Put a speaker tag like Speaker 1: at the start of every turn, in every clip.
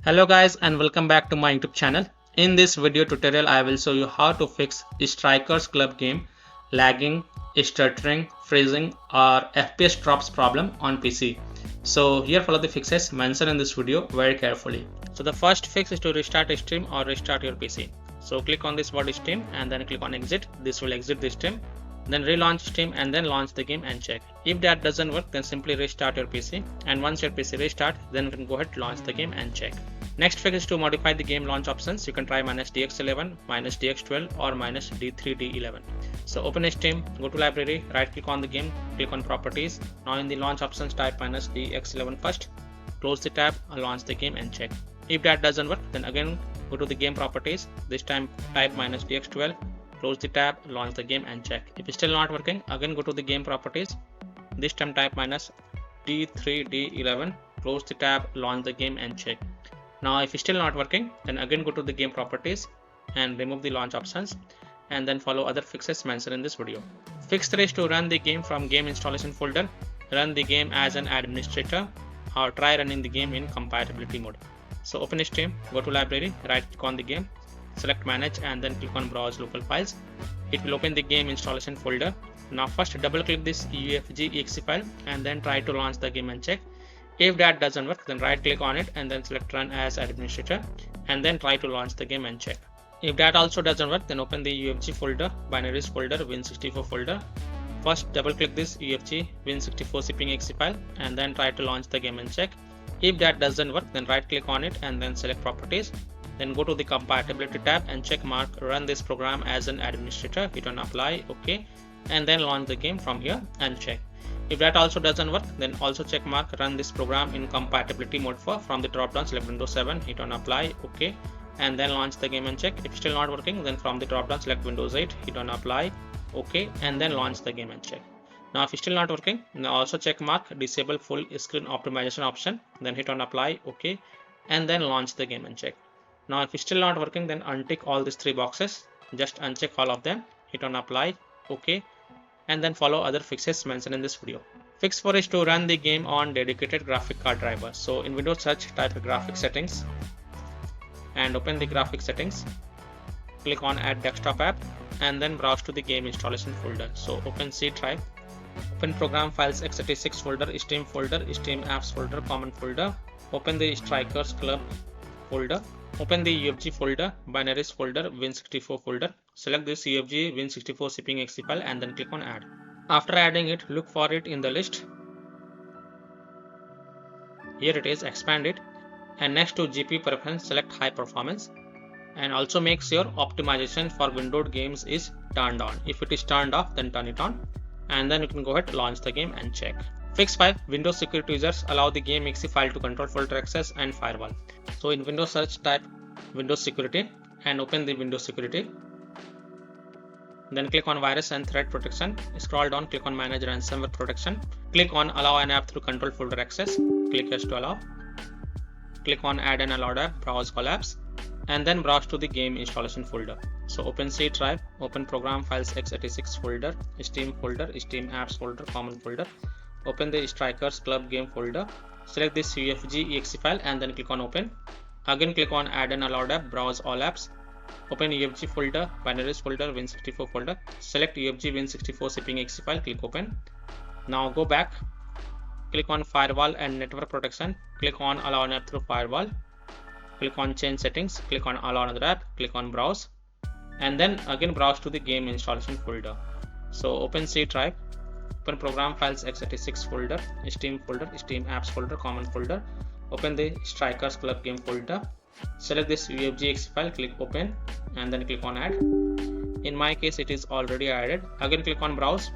Speaker 1: Hello guys and welcome back to my YouTube channel. In this video tutorial I will show you how to fix Strikers Club game lagging, stuttering, freezing or FPS drops problem on PC. So here follow the fixes mentioned in this video very carefully. So the first fix is to restart stream or restart your PC. So click on this word stream and then click on exit. This will exit the stream. Then relaunch Steam and then launch the game and check. If that doesn't work, then simply restart your PC, and once your PC restart, then you can go ahead launch the game and check. Next fix is to modify the game launch options. You can try -DX11, -DX12 or -D3D11. So open Steam, go to library, right click on the game, click on properties. Now in the launch options type -DX11 first, close the tab and launch the game and check. If that doesn't work, then again go to the game properties, this time type -DX12, close the tab, launch the game and check. If it's still not working, again go to the game properties, this time type -D3D11, close the tab, launch the game and check. Now if it's still not working, then again go to the game properties and remove the launch options and then follow other fixes mentioned in this video. Fix 3 is to run the game from game installation folder, run the game as an administrator or try running the game in compatibility mode. So open Steam, go to library, right click on the game, select manage and then click on browse local files. It will open the game installation folder. Now first double click this UFG exe file and then try to launch the game and check. If that doesn't work, then right click on it and then select run as administrator and then try to launch the game and check. If that also doesn't work, then open the UFG folder, binaries folder, Win64 folder. First double click this UFG Win64 shipping exe file and then try to launch the game and check. If that doesn't work, then right click on it and then select properties. Then go to the compatibility tab and check mark run this program as an administrator, hit on apply, OK, and then launch the game from here and check. If that also doesn't work, then also check mark run this program in compatibility mode from the drop down select Windows 7, hit on apply, OK, and then launch the game and check. If still not working, then from the drop down select Windows 8, hit on apply, OK, and then launch the game and check. Now if it's still not working, then also check mark disable full screen optimization option, then hit on apply, OK, and then launch the game and check. Now if it's still not working, then untick all these 3 boxes, just uncheck all of them, hit on apply, OK, and then follow other fixes mentioned in this video. Fix 4 is to run the game on dedicated graphic card driver. So in Windows search type graphic settings and open the graphic settings, click on add desktop app and then browse to the game installation folder. So open C drive, open program files x86 folder, Steam folder, Steam apps folder, common folder, open the Strikers Club folder, open the UFG folder, binaries folder, Win64 folder, select this UFG Win64 shipping exe file and then click on add. After adding it, look for it in the list. Here it is, expand it, and next to GPU preference select high performance and also make sure optimization for windowed games is turned on. If it is turned off, then turn it on and then you can go ahead launch the game and check. Fix 5, Windows security users allow the game exe file to control folder access and firewall. So in Windows search type Windows security and open the Windows security. Then click on virus and threat protection. Scroll down, click on manage ransomware protection. Click on allow an app through control folder access. Click yes to allow. Click on add an allowed app, browse all apps and then browse to the game installation folder. So open C drive, open program files x86 folder, Steam folder, Steam apps folder, common folder. Open the Strikers Club game folder, select this UFG exe file and then click on open. Again click on add an allowed app, browse all apps. Open UFG folder, binaries folder, Win64 folder, select UFG Win64 shipping exe file, click open. Now go back, click on firewall and network protection, click on allow an app through firewall, click on change settings, click on allow another app, click on browse and then again browse to the game installation folder. So open C drive, open program files x86 folder, Steam folder, Steam apps folder, common folder, open the Strikers Club game folder, select this UFG exe file, click open and then click on add. In my case it is already added. Again click on browse,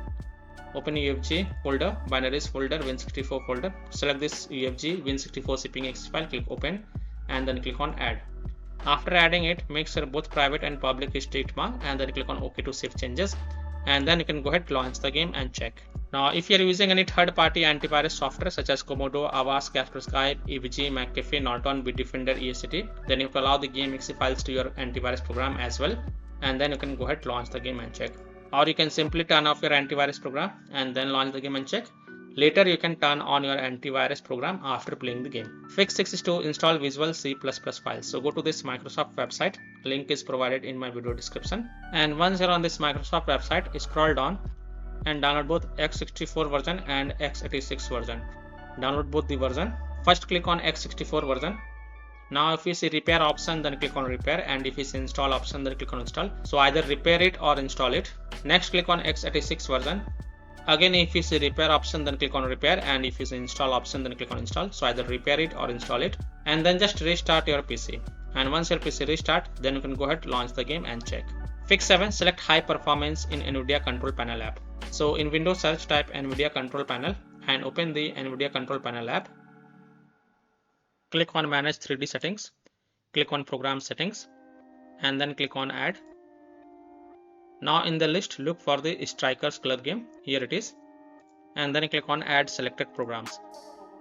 Speaker 1: open UFG folder, binaries folder, Win64 folder, select this UFG Win64 shipping exe file, click open and then click on add. After adding it, make sure both private and public is ticked mark and then click on OK to save changes and then you can go ahead launch the game and check. Now if you are using any third-party antivirus software such as Komodo, Avast, Kaspersky, EVG, McAfee, Norton, Bitdefender, ESCT, then you have to allow the game exe files to your antivirus program as well and then you can go ahead launch the game and check. Or you can simply turn off your antivirus program and then launch the game and check. Later you can turn on your antivirus program after playing the game. Fix 6 is to install Visual C++ files. So go to this Microsoft website, link is provided in my video description. And once you're on this Microsoft website, scroll down and download both x64 version and x86 version. Download both the version. First click on x64 version. Now if you see repair option, then click on repair, and if you see install option, then click on install. So either repair it or install it. Next click on x86 version. Again, if you see repair option, then click on repair, and if you see install option, then click on install. So either repair it or install it, and then just restart your PC. And once your PC restart, then you can go ahead, launch the game and check. Fix 7, select high performance in Nvidia control panel app. So in Windows search, type Nvidia control panel and open the Nvidia control panel app. Click on manage 3D settings, click on program settings, and then click on add. Now in the list, look for the Strikers Club game. Here it is, and then click on add selected programs.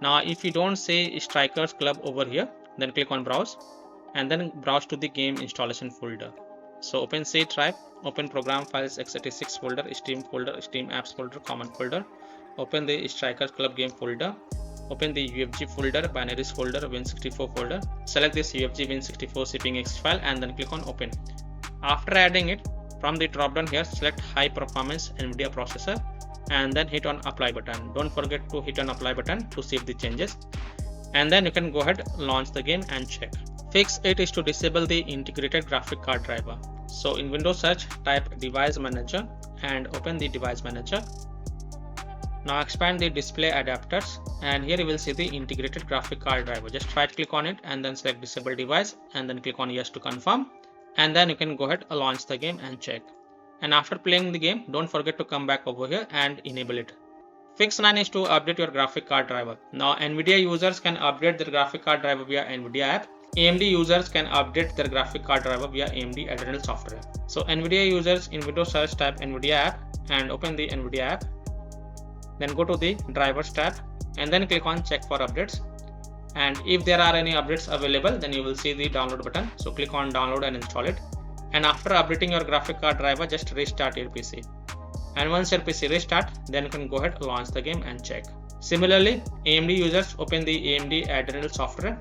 Speaker 1: Now if you don't see Strikers Club over here, then click on browse and then browse to the game installation folder. So open C drive, open program files x86 folder, Steam apps folder, common folder. Open the Strikers Club game folder. Open the UFG folder, binaries folder, Win64 folder. Select this UFG Win64 cping file and then click on open. After adding it, from the drop down here, select high performance Nvidia processor and then hit on apply button. Don't forget to hit on apply button to save the changes. And then you can go ahead, launch the game and check. Fix 8 is to disable the integrated graphic card driver. So in Windows search, type device manager and open the device manager. Now expand the display adapters, and here you will see the integrated graphic card driver. Just right click on it and then select disable device and then click on yes to confirm, and then you can go ahead, launch the game and check. And after playing the game, don't forget to come back over here and enable it. Fix 9 is to update your graphic card driver. Now Nvidia users can update their graphic card driver via Nvidia app. AMD users can update their graphic card driver via AMD Adrenal software. So Nvidia users, in Windows search, type Nvidia app and open the Nvidia app. Then go to the drivers tab and then click on check for updates. And if there are any updates available, then you will see the download button. So click on download and install it. And after updating your graphic card driver, just restart your PC. And once your PC restart, then you can go ahead, launch the game and check. Similarly, AMD users, open the AMD Adrenal software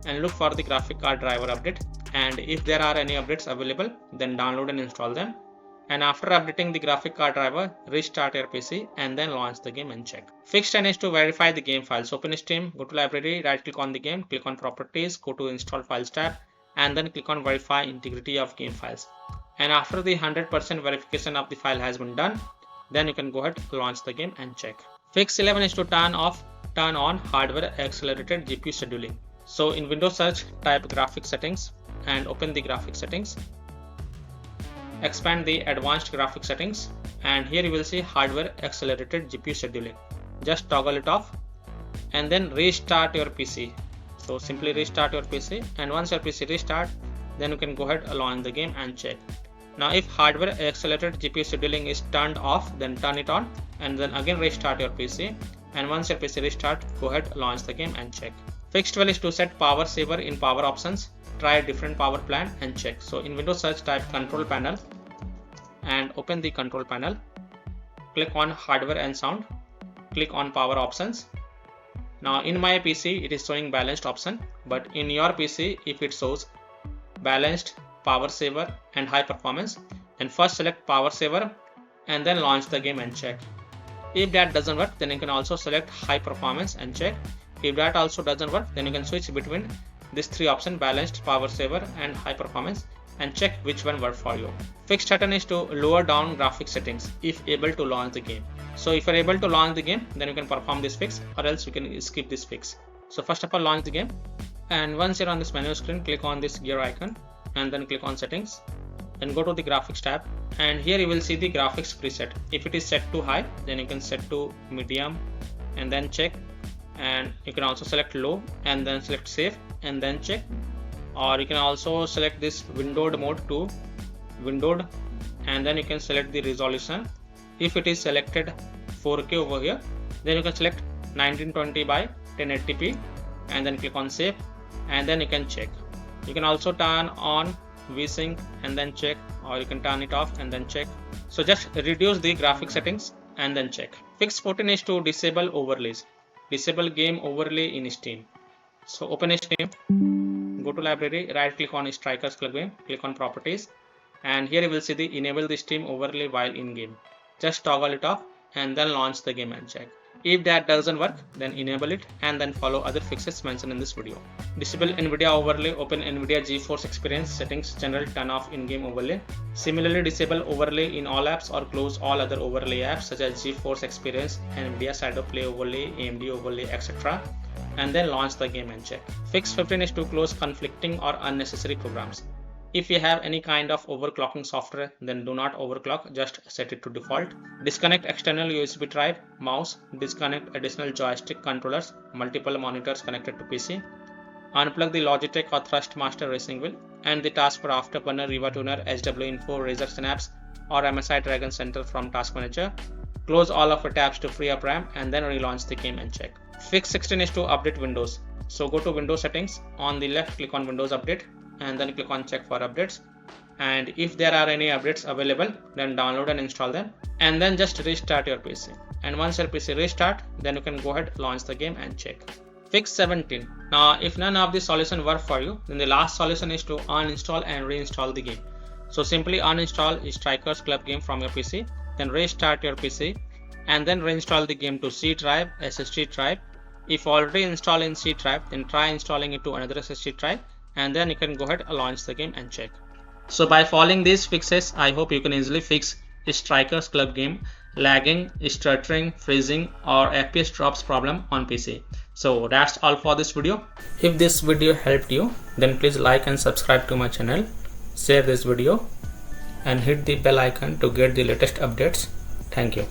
Speaker 1: and look for the graphic card driver update. And if there are any updates available, then download and install them. And after updating the graphic card driver, restart your PC and then launch the game and check. Fix 10 is to verify the game files. Open Steam, go to library, right click on the game, click on properties, go to install files tab, and then click on verify integrity of game files. And after the 100% verification of the file has been done, then you can go ahead, launch the game and check. Fix 11 is to turn on hardware accelerated GPU scheduling. So in Windows search, type graphics settings and open the graphics settings. Expand the advanced graphic settings, and here you will see hardware accelerated GPU scheduling. Just toggle it off and then restart your PC. So simply restart your PC, and once your PC restart, then you can go ahead, launch the game and check. Now if hardware accelerated GPU scheduling is turned off, then turn it on and then again restart your PC, and once your PC restart, go ahead, launch the game and check. Fix 12 is to set power saver in power options. Try a different power plan and check. So in Windows search, type control panel and open the control panel. Click on hardware and sound. Click on power options. Now in my PC, it is showing balanced option, but in your PC, if it shows balanced, power saver and high performance, then first select power saver and then launch the game and check. If that doesn't work, then you can also select high performance and check. If that also doesn't work, then you can switch between these three options, balanced, power saver and high performance, and check which one worked for you. Fix 13 is to lower down graphic settings if able to launch the game. So if you're able to launch the game, then you can perform this fix, or else you can skip this fix. So first of all, launch the game, and once you're on this menu screen, click on this gear icon and then click on settings. Then go to the graphics tab, and here you will see the graphics preset. If it is set to high, then you can set to medium and then check. And you can also select low and then select save and then check, or you can also select this windowed mode to windowed, and then you can select the resolution. If it is selected 4K over here, then you can select 1920 by 1080p and then click on save, and then you can check. You can also turn on VSync and then check, or you can turn it off and then check. So just reduce the graphic settings and then check. Fix 14 is to disable overlays. Disable game overlay in Steam. So open Steam, go to library, right click on Strikers Club Game, click on properties, and here you will see the enable the Steam overlay while in game. Just toggle it off and then launch the game and check. If that doesn't work, then enable it and then follow other fixes mentioned in this video. Disable Nvidia overlay, open Nvidia GeForce Experience settings, general turn off in-game overlay. Similarly, disable overlay in all apps or close all other overlay apps such as GeForce Experience, Nvidia Shadow Play overlay, AMD overlay, etc. and then launch the game and check. Fix 15 is to close conflicting or unnecessary programs. If you have any kind of overclocking software, then do not overclock, just set it to default. Disconnect external USB drive, mouse, disconnect additional joystick controllers, multiple monitors connected to PC. Unplug the Logitech or Thrustmaster racing wheel and the taskbar Afterburner, Riva Tuner, SW Info, Razer Synapse or MSI Dragon Center from Task Manager. Close all of your tabs to free up RAM and then relaunch the game and check. Fix 16 is to update Windows. So go to Windows settings, on the left click on Windows Update and then click on check for updates, and if there are any updates available, then download and install them and then just restart your PC. And once your PC restart, then you can go ahead, launch the game and check. Fix 17. Now if none of these solutions work for you, then the last solution is to uninstall and reinstall the game. So simply uninstall Strikers Club Game from your PC, then restart your PC and then reinstall the game to C drive, SSD drive. If already installed in C drive, then try installing it to another SSD drive and then you can go ahead and launch the game and check. So by following these fixes, I hope you can easily fix Strikers Club Game lagging, stuttering, freezing or FPS drops problem on PC. So that's all for this video. If this video helped you, then please like and subscribe to my channel, share this video and hit the bell icon to get the latest updates. Thank you.